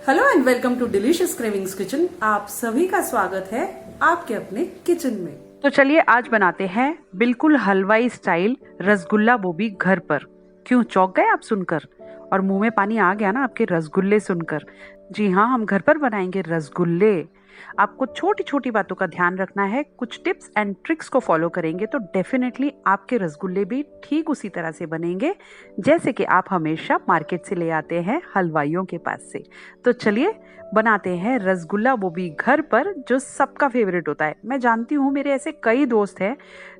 Hello and welcome to Delicious Cravings Kitchen. आप सभी का स्वागत है आपके अपने किचन में। तो चलिए आज बनाते हैं बिल्कुल हलवाई स्टाइल रसगुल्ला, वो भी घर पर। क्यों चौंक गए आप सुनकर और मुंह में पानी आ गया ना आपके रसगुल्ले सुनकर? जी हाँ, हम घर पर बनाएंगे रसगुल्ले। आपको छोटी छोटी बातों का ध्यान रखना है, कुछ टिप्स एंड ट्रिक्स को फॉलो करेंगे तो डेफिनेटली आपके रसगुल्ले भी ठीक उसी तरह से बनेंगे जैसे कि आप हमेशा मार्केट से ले आते हैं हलवाइयों के पास से। तो चलिए बनाते हैं रसगुल्ला, वो भी घर पर, जो सबका फेवरेट होता है। मैं जानती हूँ मेरे ऐसे कई दोस्त हैं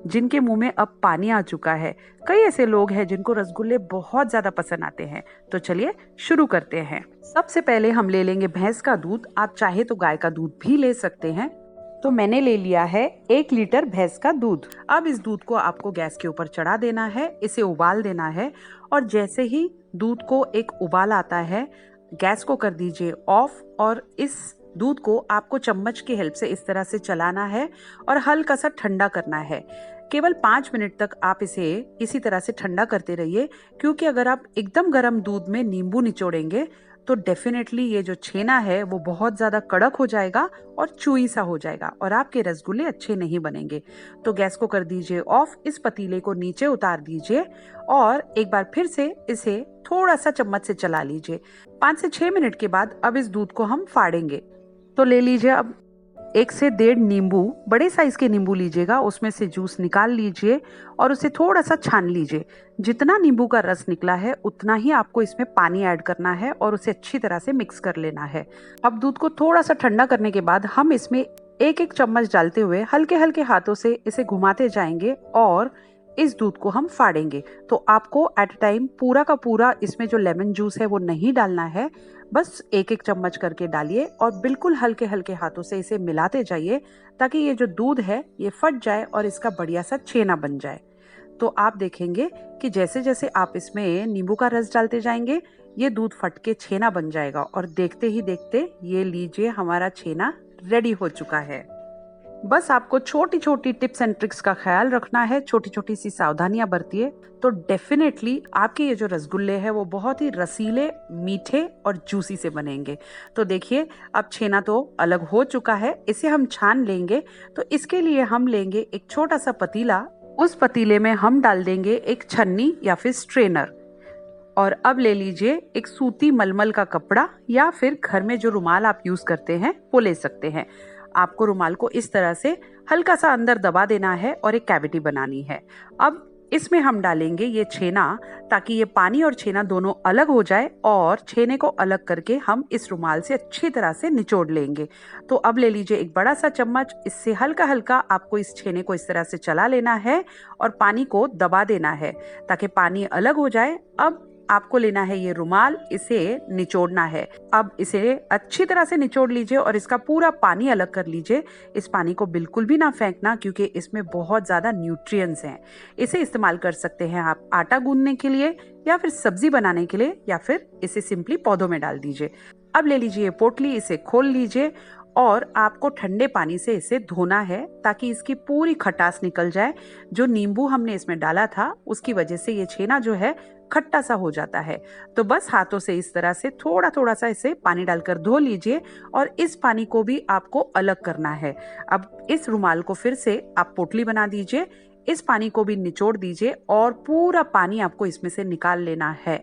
जिनके मुंह में अब पानी आ चुका है। कई ऐसे लोग हैं जिनको रसगुल्ले बहुत ज्यादा पसंद आते हैं। तो चलिए शुरू करते हैं। सबसे पहले हम ले लेंगे भैंस का दूध। आप चाहे तो गाय का दूध भी ले सकते हैं। तो मैंने ले लिया है 1 लीटर भैंस का दूध। अब इस दूध को आपको गैस के ऊपर चढ़ा देना है, इसे उबाल देना है। और जैसे ही दूध को एक उबाल आता है, गैस को कर दीजिए ऑफ और इस दूध को आपको चम्मच की हेल्प से इस तरह से चलाना है और हल्का सा ठंडा करना है। केवल 5 मिनट तक आप इसे इसी तरह से ठंडा करते रहिए, क्योंकि अगर आप एकदम गर्म दूध में नींबू निचोड़ेंगे तो डेफिनेटली ये जो छेना है वो बहुत ज्यादा कड़क हो जाएगा और चूई सा हो जाएगा और आपके रसगुल्ले अच्छे नहीं बनेंगे। तो गैस को कर दीजिए ऑफ, इस पतीले को नीचे उतार दीजिए और एक बार फिर से इसे थोड़ा सा चम्मच से चला लीजिए। 5 से 6 मिनट के बाद अब इस दूध को हम फाड़ेंगे। तो ले लीजिए अब 1 से 1.5 नींबू, बड़े साइज के नींबू लीजिएगा, उसमें से जूस निकाल लीजिए और उसे थोड़ा सा छान लीजिए। जितना नींबू का रस निकला है उतना ही आपको इसमें पानी ऐड करना है और उसे अच्छी तरह से मिक्स कर लेना है। अब दूध को थोड़ा सा ठंडा करने के बाद हम इसमें एक एक चम्मच डालते हुए हल्के हल्के हाथों से इसे घुमाते जाएंगे और इस दूध को हम फाड़ेंगे। तो आपको एट टाइम पूरा का पूरा इसमें जो लेमन जूस है वो नहीं डालना है, बस एक एक चम्मच करके डालिए और बिल्कुल हल्के हल्के हाथों से इसे मिलाते जाइए ताकि ये जो दूध है ये फट जाए और इसका बढ़िया सा छेना बन जाए। तो आप देखेंगे कि जैसे जैसे आप इसमें नींबू का रस डालते जाएंगे ये दूध फट के छेना बन जाएगा और देखते ही देखते ये लीजिए हमारा छेना रेडी हो चुका है। बस आपको छोटी छोटी टिप्स एंड ट्रिक्स का ख्याल रखना है, छोटी छोटी सी सावधानियां बरतिए तो डेफिनेटली आपके ये जो रसगुल्ले हैं वो बहुत ही रसीले, मीठे और जूसी से बनेंगे। तो देखिए अब छेना तो अलग हो चुका है, इसे हम छान लेंगे। तो इसके लिए हम लेंगे एक छोटा सा पतीला, उस पतीले में हम डाल देंगे एक छन्नी या फिर स्ट्रेनर। और अब ले लीजिए एक सूती मलमल का कपड़ा या फिर घर में जो रुमाल आप यूज करते हैं वो ले सकते हैं। आपको रुमाल को इस तरह से हल्का सा अंदर दबा देना है और एक कैविटी बनानी है। अब इसमें हम डालेंगे ये छेना ताकि ये पानी और छेना दोनों अलग हो जाए और छेने को अलग करके हम इस रुमाल से अच्छी तरह से निचोड़ लेंगे। तो अब ले लीजिए एक बड़ा सा चम्मच, इससे हल्का हल्का आपको इस छेने को इस तरह से चला लेना है और पानी को दबा देना है ताकि पानी अलग हो जाए। अब आपको लेना है ये रुमाल, इसे निचोड़ना है। अब इसे अच्छी तरह से निचोड़ लीजिए और इसका पूरा पानी अलग कर लीजिए। इस पानी को बिल्कुल भी ना फेंकना क्योंकि इसमें बहुत ज़्यादा न्यूट्रिएंट्स हैं। इसे इस्तेमाल कर सकते हैं आप आटा गूंदने के लिए या फिर सब्जी बनाने के लिए या फिर इसे सिंपली पौधों में डाल दीजिए। अब ले लीजिए पोटली, इसे खोल लीजिए और आपको ठंडे पानी से इसे धोना है ताकि इसकी पूरी खटास निकल जाए। जो नींबू हमने इसमें डाला था उसकी वजह से ये छेना जो है खट्टा सा हो जाता है। तो बस हाथों से इस तरह से थोड़ा थोड़ा सा इसे पानी डालकर धो लीजिए और इस पानी को भी आपको अलग करना है। अब इस रुमाल को फिर से आप पोटली बना दीजिए, इस पानी को भी निचोड़ दीजिए और पूरा पानी आपको इसमें से निकाल लेना है।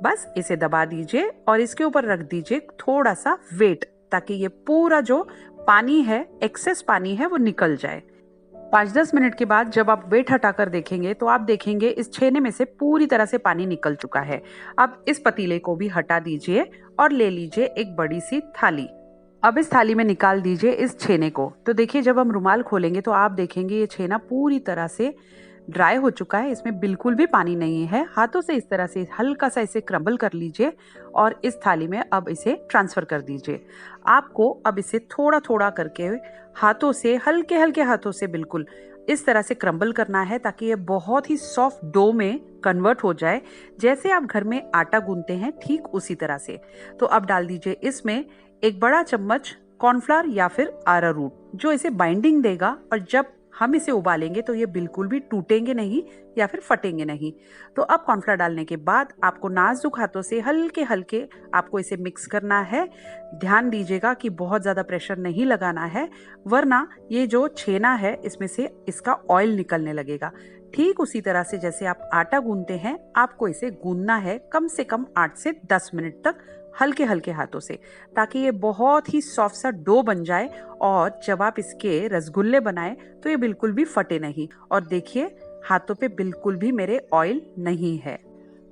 बस इसे दबा दीजिए और इसके ऊपर रख दीजिए थोड़ा सा वेट ताकि ये पूरा जो पानी है, एक्सेस पानी है, वो निकल जाए। 5-10 मिनट के बाद जब आप वेट हटाकर देखेंगे तो आप देखेंगे इस छेने में से पूरी तरह से पानी निकल चुका है। अब इस पतीले को भी हटा दीजिए और ले लीजिए एक बड़ी सी थाली। अब इस थाली में निकाल दीजिए इस छेने को। तो देखिए जब हम रुमाल खोलेंगे तो आप देखेंगे ये छेना पूरी तरह से ड्राई हो चुका है, इसमें बिल्कुल भी पानी नहीं है। हाथों से इस तरह से हल्का सा इसे क्रम्बल कर लीजिए और इस थाली में अब इसे ट्रांसफर कर दीजिए। आपको अब इसे थोड़ा थोड़ा करके हाथों से, हल्के हल्के हाथों से बिल्कुल इस तरह से क्रम्बल करना है ताकि ये बहुत ही सॉफ्ट डो में कन्वर्ट हो जाए, जैसे आप घर में आटा गूंथते हैं ठीक उसी तरह से। तो अब डाल दीजिए इसमें एक बड़ा चम्मच कॉर्नफ्लावर या फिर अरारूट, जो इसे बाइंडिंग देगा और जब हम इसे उबालेंगे तो ये बिल्कुल भी टूटेंगे नहीं या फिर फटेंगे नहीं। तो अब कॉर्नफ्लोर डालने के बाद आपको नाजुक हाथों से हल्के हल्के आपको इसे मिक्स करना है। ध्यान दीजिएगा कि बहुत ज़्यादा प्रेशर नहीं लगाना है, वरना ये जो छेना है इसमें से इसका ऑयल निकलने लगेगा। ठीक उसी तरह से जैसे आप आटा गूंदते हैं, आपको इसे गूंदना है कम से कम 8 से 10 मिनट तक हल्के हल्के हाथों से, ताकि ये बहुत ही सॉफ्ट सा डो बन जाए और जब आप इसके रसगुल्ले बनाएं तो ये बिल्कुल भी फटे नहीं। और देखिए हाथों पे बिल्कुल भी मेरे ऑयल नहीं है।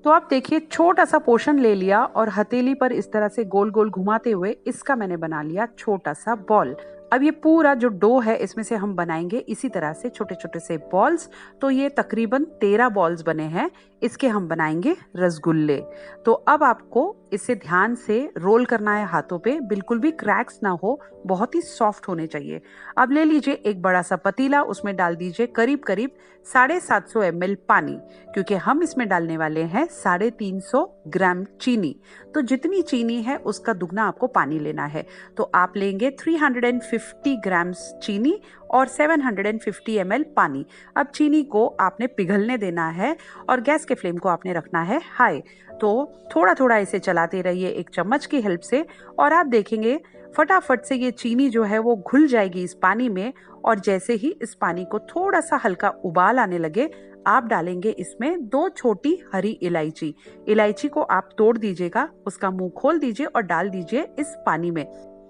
तो आप देखिए छोटा सा पोर्शन ले लिया और हथेली पर इस तरह से गोल गोल घुमाते हुए इसका मैंने बना लिया छोटा सा बॉल। अब ये पूरा जो डो है इसमें से हम बनाएंगे इसी तरह से छोटे छोटे से बॉल्स। तो ये तकरीबन 13 बॉल्स बने हैं, इसके हम बनाएंगे रसगुल्ले। तो अब आपको इसे ध्यान से रोल करना है हाथों पे, बिल्कुल भी क्रैक्स ना हो, बहुत ही सॉफ्ट होने चाहिए। अब ले लीजिए एक बड़ा सा पतीला, उसमें डाल दीजिए करीब करीब 750 ml पानी, क्योंकि हम इसमें डालने वाले हैं 350 ग्राम चीनी। तो जितनी चीनी है उसका दुगना आपको पानी लेना है। तो आप लेंगे 350 ग्राम चीनी और 750 ml पानी। अब चीनी को आपने पिघलने देना है और गैस के फ्लेम को आपने रखना है हाई। तो थोड़ा थोड़ा इसे चलाते रहिए एक चम्मच की हेल्प से, और आप देखेंगे फटाफट से ये चीनी जो है वो घुल जाएगी इस पानी में। और जैसे ही इस पानी को थोड़ा सा हल्का उबाल आने लगे, आप डालेंगे इसमें 2 छोटी हरी इलायची। इलायची को आप तोड़ दीजिएगा, उसका मुंह खोल दीजिए और डाल दीजिए इस पानी में।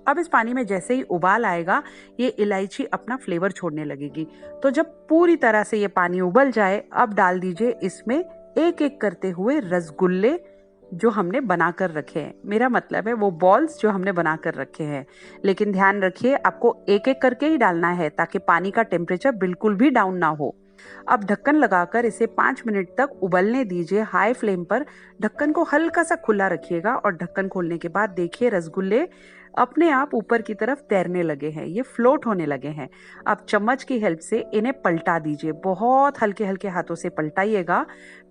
अब इस पानी में जैसे ही उबाल आएगा, ये इलायची अपना फ्लेवर छोड़ने लगेगी। तो जब पूरी तरह से ये पानी उबल जाए, अब डाल दीजिए इसमें एक एक करते हुए रसगुल्ले जो हमने बनाकर रखे हैं। मेरा मतलब है वो बॉल्स जो हमने बनाकर रखे हैं। लेकिन ध्यान रखिए आपको एक एक करके ही डालना है, ताकि पानी का टेम्परेचर बिल्कुल भी डाउन ना हो। अब ढक्कन लगाकर इसे 5 मिनट तक उबलने दीजिए हाई फ्लेम पर। ढक्कन को हल्का सा खुला रखिएगा और ढक्कन खोलने के बाद देखिए रसगुल्ले अपने आप ऊपर की तरफ तैरने लगे हैं, ये फ्लोट होने लगे हैं। अब चम्मच की हेल्प से इन्हें पलटा दीजिए, बहुत हल्के हल्के हाथों से पलटाइएगा,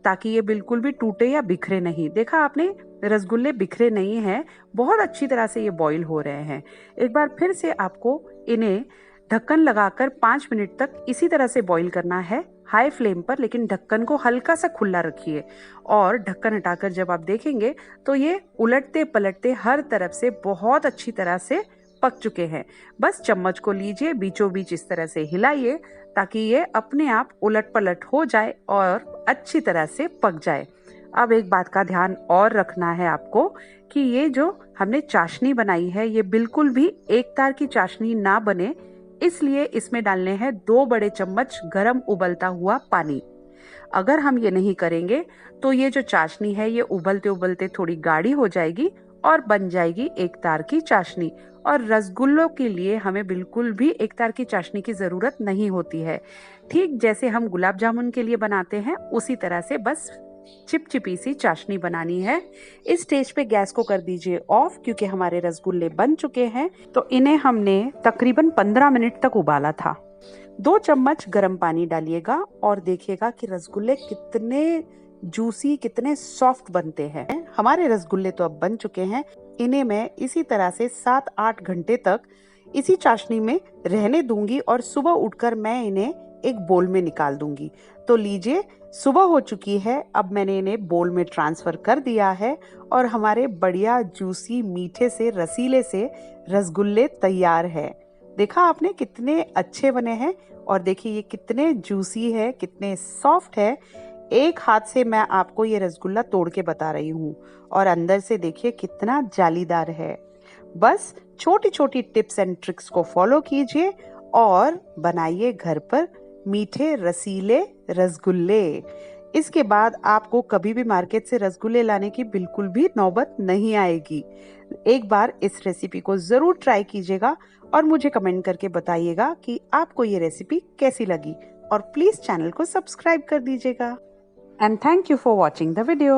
ताकि ये बिल्कुल भी टूटे या बिखरे नहीं। देखा आपने, रसगुल्ले बिखरे नहीं हैं, बहुत अच्छी तरह से ये बॉईल हो रहे हैं। एक बार फिर से आपको इन्हें ढक्कन लगाकर 5 मिनट तक इसी तरह से बॉईल करना है हाई फ्लेम पर, लेकिन ढक्कन को हल्का सा खुला रखिए। और ढक्कन हटाकर जब आप देखेंगे तो ये उलटते पलटते हर तरफ से बहुत अच्छी तरह से पक चुके हैं। बस चम्मच को लीजिए, बीचों बीच इस तरह से हिलाइए, ताकि ये अपने आप उलट पलट हो जाए और अच्छी तरह से पक जाए। अब एक बात का ध्यान और रखना है आपको कि ये जो हमने चाशनी बनाई है, ये बिल्कुल भी एक तार की चाशनी ना बने, इसलिए इसमें डालने हैं 2 बड़े चम्मच गरम उबलता हुआ पानी। अगर हम ये नहीं करेंगे तो ये जो चाशनी है ये उबलते उबलते थोड़ी गाढ़ी हो जाएगी और बन जाएगी एक तार की चाशनी। और रसगुल्लों के लिए हमें बिल्कुल भी एक तार की चाशनी की जरूरत नहीं होती है। ठीक जैसे हम गुलाब जामुन के लिए बनाते हैं, उसी तरह से बस चिपचिपी सी चाशनी बनानी है। इस स्टेज पे गैस को कर दीजिए ऑफ, क्योंकि हमारे रसगुल्ले बन चुके हैं। तो इन्हें हमने तकरीबन 15 मिनट तक उबाला था। 2 चम्मच गर्म पानी डालिएगा और देखिएगा कि रसगुल्ले कितने जूसी, कितने सॉफ्ट बनते हैं। हमारे रसगुल्ले तो अब बन चुके हैं। इन्हें मैं इसी तरह से 7-8 घंटे तक इसी चाशनी में रहने दूंगी और सुबह उठकर मैं इन्हें एक बोल में निकाल दूंगी। तो लीजिए, सुबह हो चुकी है, अब मैंने इन्हें बोल में ट्रांसफर कर दिया है और हमारे बढ़िया जूसी मीठे से रसीले से रसगुल्ले तैयार है। देखा आपने कितने अच्छे बने हैं, और देखिए ये कितने जूसी है, कितने सॉफ्ट है। एक हाथ से मैं आपको ये रसगुल्ला तोड़ के बता रही हूँ, और अंदर से देखिए कितना जालीदार है। बस छोटी छोटी टिप्स एंड ट्रिक्स को फॉलो कीजिए और बनाइए घर पर मीठे रसीले रसगुल्ले। इसके बाद आपको कभी भी मार्केट से रसगुल्ले लाने की बिल्कुल भी नौबत नहीं आएगी। एक बार इस रेसिपी को जरूर ट्राई कीजिएगा और मुझे कमेंट करके बताइएगा कि आपको ये रेसिपी कैसी लगी, और प्लीज चैनल को सब्सक्राइब कर दीजिएगा। And thank you for watching the video.